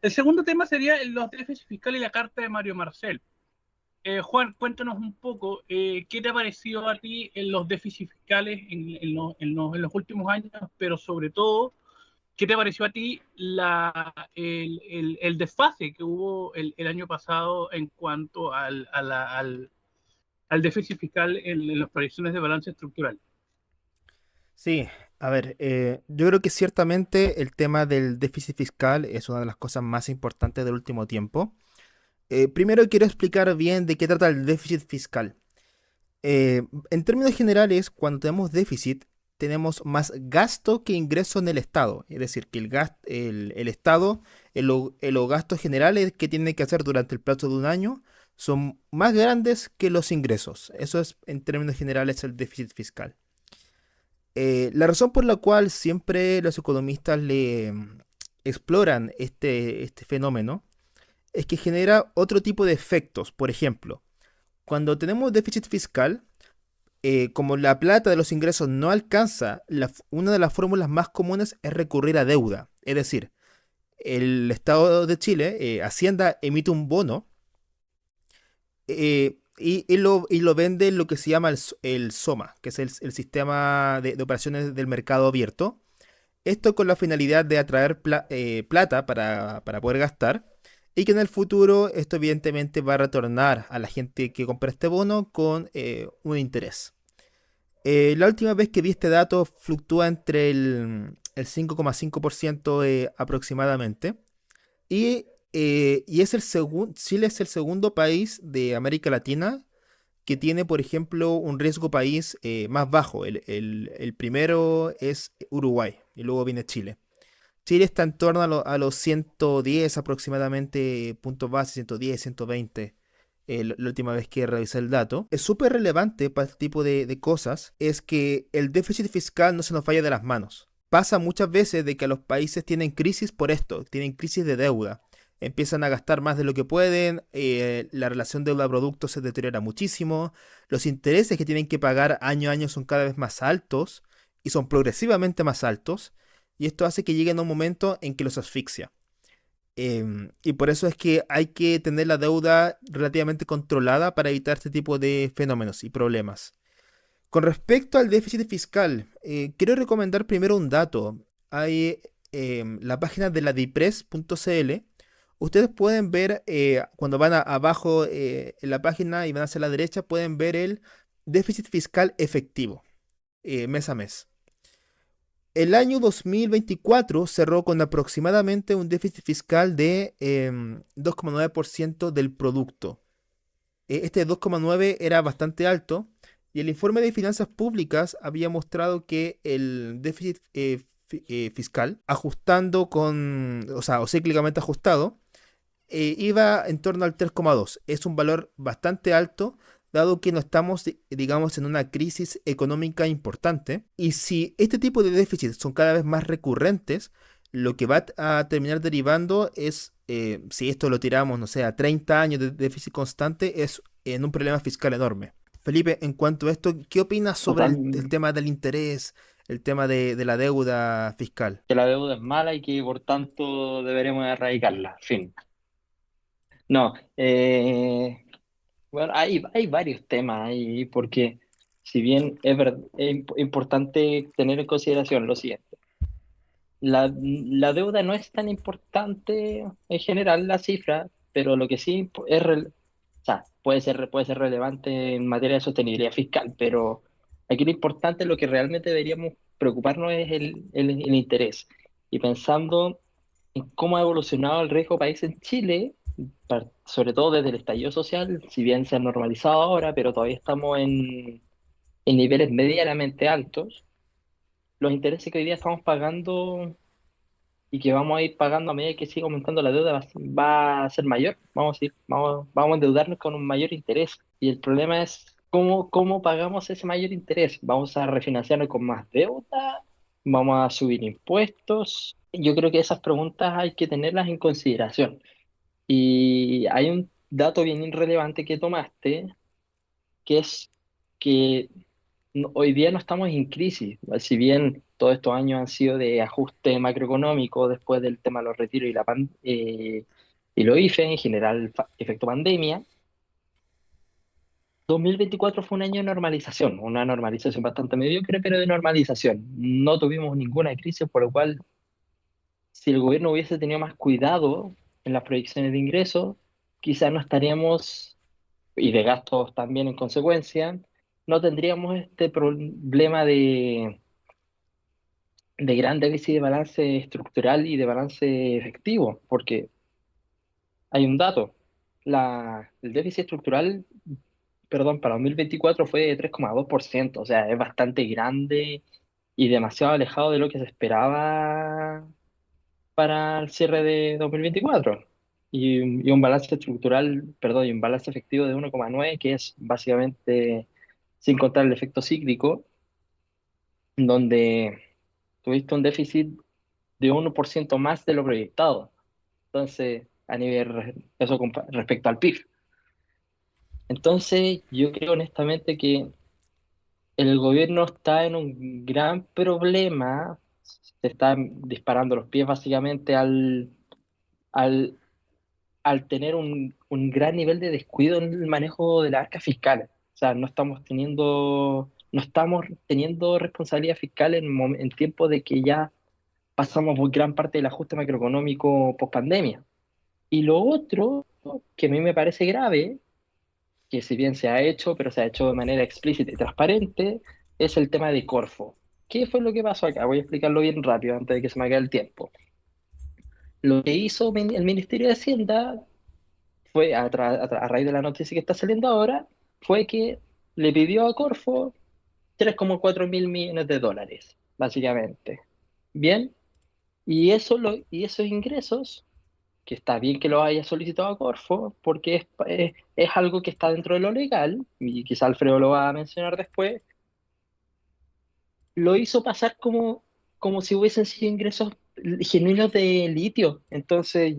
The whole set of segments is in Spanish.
El segundo tema sería los déficits fiscales y la carta de Mario Marcel. Juan, cuéntanos un poco, ¿qué te ha parecido a ti en los déficits fiscales en los últimos años, pero sobre todo, ¿qué te pareció a ti el desfase que hubo el año pasado en cuanto al déficit fiscal en las proyecciones de balance estructural? Sí, a ver, yo creo que ciertamente el tema del déficit fiscal es una de las cosas más importantes del último tiempo. Primero quiero explicar bien de qué trata el déficit fiscal. En términos generales, cuando tenemos déficit, tenemos más gasto que ingreso en el Estado. Es decir, que el Estado, los gastos generales que tiene que hacer durante el plazo de un año son más grandes que los ingresos. Eso es, en términos generales, el déficit fiscal. La razón por la cual siempre los economistas exploran este fenómeno es que genera otro tipo de efectos. Por ejemplo, cuando tenemos déficit fiscal, como la plata de los ingresos no alcanza, una de las fórmulas más comunes es recurrir a deuda. Es decir, el Estado de Chile, Hacienda, emite un bono y lo vende en lo que se llama el SOMA, que es el sistema de operaciones del mercado abierto. Esto con la finalidad de atraer plata para poder gastar y que en el futuro esto evidentemente va a retornar a la gente que compra este bono con un interés. La última vez que vi este dato fluctúa entre el 5,5% aproximadamente y Chile es el segundo país de América Latina que tiene, por ejemplo, un riesgo país más bajo. El primero es Uruguay y luego viene Chile. Chile está en torno a los 110 aproximadamente puntos base, 110, 120, la última vez que revisé el dato. Es súper relevante para este tipo de cosas, es que el déficit fiscal no se nos vaya de las manos. Pasa muchas veces de que los países tienen crisis por esto, tienen crisis de deuda. Empiezan a gastar más de lo que pueden, la relación deuda-producto se deteriora muchísimo, los intereses que tienen que pagar año a año son cada vez más altos y son progresivamente más altos y esto hace que lleguen a un momento en que los asfixia. Y por eso es que hay que tener la deuda relativamente controlada para evitar este tipo de fenómenos y problemas. Con respecto al déficit fiscal, quiero recomendar primero un dato. Hay la página de la DIPRES.cl. Ustedes pueden ver, cuando van abajo en la página y van hacia la derecha, pueden ver el déficit fiscal efectivo, mes a mes. El año 2024 cerró con aproximadamente un déficit fiscal de 2,9% del producto. Este 2,9 era bastante alto y el informe de finanzas públicas había mostrado que el déficit fiscal, ajustando o sea, o cíclicamente ajustado, iba en torno al 3,2. Es un valor bastante alto, dado que no estamos, digamos, en una crisis económica importante. Y si este tipo de déficits son cada vez más recurrentes, lo que va a terminar derivando es, si esto lo tiramos, no sé, a 30 años de déficit constante, es en un problema fiscal enorme. Felipe, en cuanto a esto, ¿qué opinas sobre Total, el tema del interés, el tema de la deuda fiscal? Que la deuda es mala y que por tanto deberemos erradicarla. Fin. No, bueno, hay varios temas ahí, porque si bien es importante tener en consideración lo siguiente, la deuda no es tan importante en general la cifra, pero lo que sí o sea, puede ser relevante en materia de sostenibilidad fiscal, pero aquí lo importante, lo que realmente deberíamos preocuparnos es el interés. Y pensando en cómo ha evolucionado el riesgo país en Chile, sobre todo desde el estallido social, si bien se ha normalizado ahora, pero todavía estamos en niveles medianamente altos, los intereses que hoy día estamos pagando y que vamos a ir pagando a medida que siga aumentando la deuda va a ser mayor. Vamos a endeudarnos con un mayor interés. Y el problema es cómo pagamos ese mayor interés. ¿Vamos a refinanciarnos con más deuda? ¿Vamos a subir impuestos? Yo creo que esas preguntas hay que tenerlas en consideración. Y hay un dato bien irrelevante que tomaste, que es que hoy día no estamos en crisis. Si bien todos estos años han sido de ajuste macroeconómico después del tema de los retiros y los IFE, en general efecto pandemia. 2024 fue un año de normalización, una normalización bastante mediocre, pero de normalización. No tuvimos ninguna crisis, por lo cual, si el gobierno hubiese tenido más cuidado en las proyecciones de ingresos, quizás no estaríamos, y de gastos también en consecuencia, no tendríamos este problema de gran déficit de balance estructural y de balance efectivo, porque hay un dato, el déficit estructural, perdón, para 2024 fue de 3,2%, o sea, es bastante grande y demasiado alejado de lo que se esperaba para el cierre de 2024. Y un balance estructural, perdón, y un balance efectivo de 1,9, que es básicamente, sin contar el efecto cíclico, donde tuviste un déficit de 1% más de lo proyectado. Entonces, a nivel, eso respecto al PIB. Entonces, yo creo honestamente que el gobierno está en un gran problema, se están disparando los pies básicamente al, al tener un gran nivel de descuido en el manejo de las arcas fiscales. O sea, no estamos teniendo responsabilidad fiscal en tiempo de que ya pasamos por gran parte del ajuste macroeconómico post pandemia. Y lo otro que a mí me parece grave, que si bien se ha hecho, pero se ha hecho de manera explícita y transparente, es el tema de Corfo. ¿Qué fue lo que pasó acá? Voy a explicarlo bien rápido antes de que se me acabe el tiempo. Lo que hizo el Ministerio de Hacienda fue, a raíz de la noticia que está saliendo ahora, fue que le pidió a Corfo 3,4 mil millones de dólares, básicamente. Bien, y esos ingresos, que está bien que lo haya solicitado a Corfo, porque es algo que está dentro de lo legal, y quizá Alfredo lo va a mencionar después, lo hizo pasar como si hubiesen sido ingresos genuinos de litio. Entonces,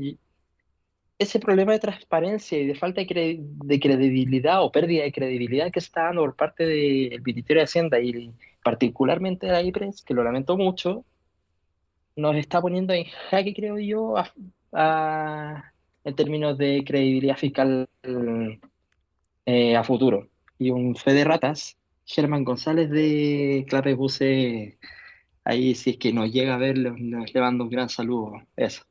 ese problema de transparencia y de falta de credibilidad o pérdida de credibilidad que se está dando por parte del Ministerio de Hacienda y particularmente de la IPRES, que lo lamento mucho, nos está poniendo en jaque, creo yo, en términos de credibilidad fiscal a futuro. Y un fe de ratas, Germán González de Clapebuse, ahí si es que nos llega a ver, le mando un gran saludo. Eso.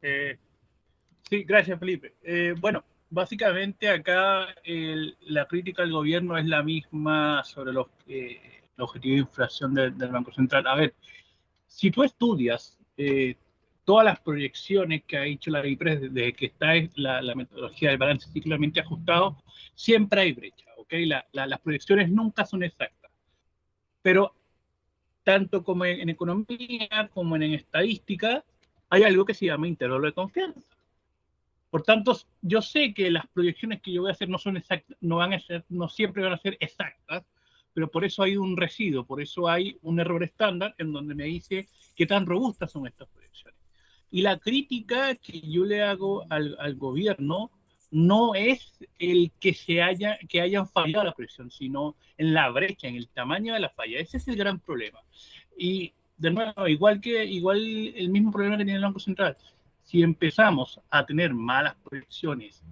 Eh, sí, gracias, Felipe. Bueno, básicamente acá la crítica al gobierno es la misma sobre el objetivo de inflación del Banco Central. A ver, si tú estudias todas las proyecciones que ha hecho la IPRES desde que está la metodología del balance cíclicamente ajustado, siempre hay brecha, ¿ok? Las proyecciones nunca son exactas, pero tanto como en economía como en estadística, hay algo que se llama intervalo de confianza. Por tanto, yo sé que las proyecciones que yo voy a hacer no son exactas, no van a ser, no siempre van a ser exactas, pero por eso hay un residuo, por eso hay un error estándar en donde me dice qué tan robustas son estas proyecciones. Y la crítica que yo le hago al gobierno no es el que hayan fallado la proyección, sino en la brecha, en el tamaño de la falla. Ese es el gran problema. Y de nuevo, igual el mismo problema que tiene el Banco Central. Si empezamos a tener malas proyecciones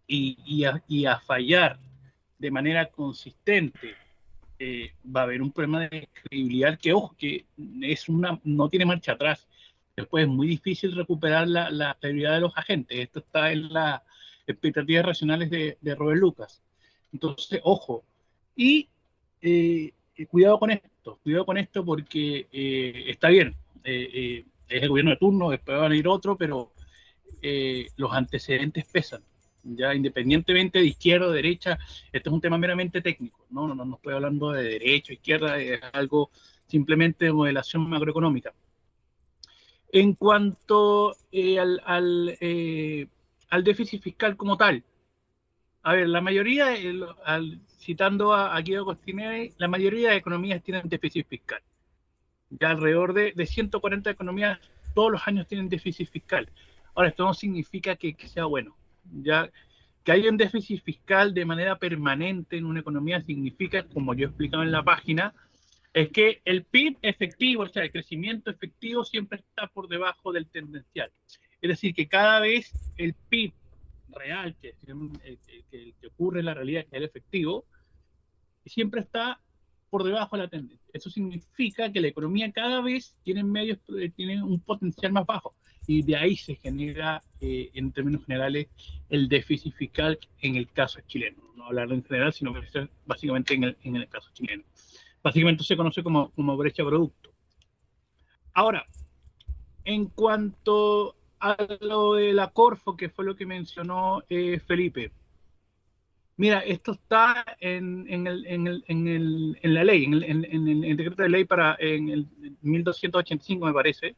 y a fallar de manera consistente, va a haber un problema de credibilidad que, ojo, que no tiene marcha atrás. Después es muy difícil recuperar la credibilidad de los agentes. Esto está en las expectativas racionales de Robert Lucas. Entonces, ojo. Y eh, cuidado con esto porque está bien. Es el gobierno de turno, después van a ir otro, pero los antecedentes pesan. Ya independientemente de izquierda o derecha, este es un tema meramente técnico, no estoy hablando de derecha o izquierda, es algo simplemente de modelación macroeconómica. En cuanto al déficit fiscal como tal, a ver, la mayoría, citando a Guido Costinelli, la mayoría de economías tienen déficit fiscal. Ya alrededor de 140 economías todos los años tienen déficit fiscal. Ahora, esto no significa que sea bueno. Ya Que haya un déficit fiscal de manera permanente en una economía significa, como yo he explicado en la página, es que el PIB efectivo, o sea, el crecimiento efectivo siempre está por debajo del tendencial. Es decir, que cada vez el PIB real, que ocurre en la realidad, que es el efectivo, siempre está por debajo de la tendencia. Eso significa que la economía cada vez tiene un potencial más bajo y de ahí se genera, en términos generales, el déficit fiscal en el caso chileno. No hablar en general, sino básicamente en el caso chileno. Básicamente se conoce como brecha producto. Ahora, en cuanto a lo de la Corfo, que fue lo que mencionó Felipe, mira, esto está en la ley, en el decreto de ley en el 1285, me parece.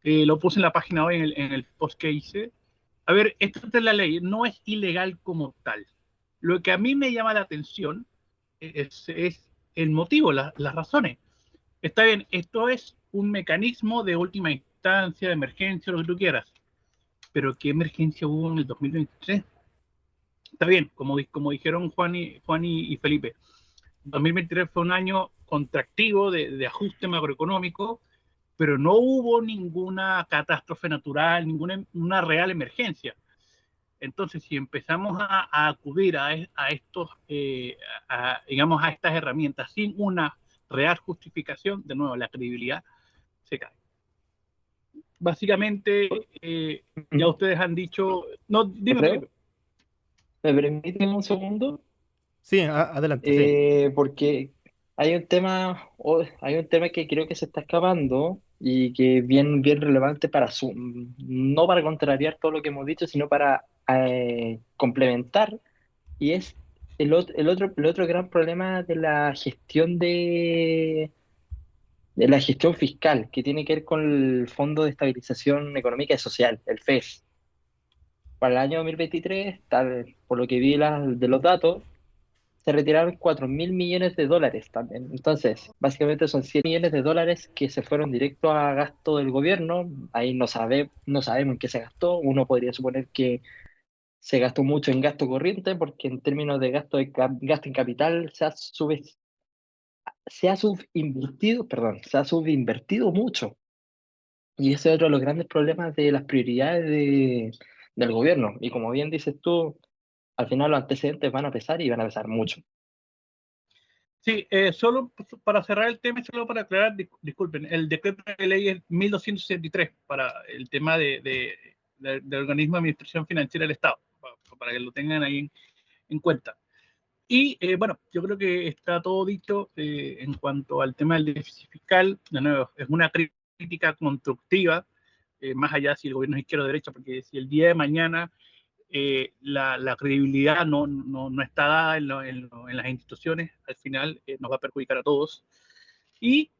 Lo puse en la página hoy en el post que hice. A ver, esto es la ley, no es ilegal como tal. Lo que a mí me llama la atención es el motivo, las razones. Está bien, esto es un mecanismo de última instancia, de emergencia, lo que tú quieras. Pero ¿qué emergencia hubo en el 2023? Está bien, como dijeron Juan y Felipe, 2023 fue un año contractivo de ajuste macroeconómico, pero no hubo ninguna catástrofe natural, ninguna real emergencia. Entonces, si empezamos a acudir a estos, digamos, a estas herramientas sin una real justificación, de nuevo, la credibilidad se cae. Básicamente, ya ustedes han dicho... No, dime, ¿Creo? Felipe. ¿Me permiten un segundo? Sí, adelante, sí. Porque hay un tema que creo que se está escapando y que es bien, bien relevante no para contrariar todo lo que hemos dicho, sino para complementar, y es el otro gran problema de de la gestión fiscal, que tiene que ver con el Fondo de Estabilización Económica y Social, el FES. Para el año 2023, por lo que vi de los datos, se retiraron 4.000 millones de dólares también. Entonces, básicamente son 100 millones de dólares que se fueron directo a gasto del gobierno. Ahí no sabemos en qué se gastó. Uno podría suponer que se gastó mucho en gasto corriente, porque en términos de gasto en capital se ha subinvertido mucho. Y ese es otro de los grandes problemas de las prioridades del gobierno. Y como bien dices tú, al final los antecedentes van a pesar y van a pesar mucho. Sí, solo para cerrar el tema, solo para aclarar, disculpen, el decreto de ley es 1263 para el tema del organismo de administración financiera del Estado, para que lo tengan ahí en cuenta. Y bueno, yo creo que está todo dicho en cuanto al tema del déficit fiscal. De nuevo, es una crítica constructiva, más allá si el gobierno es izquierda o derecha, porque si el día de mañana la credibilidad no está dada en las instituciones, al final nos va a perjudicar a todos. Y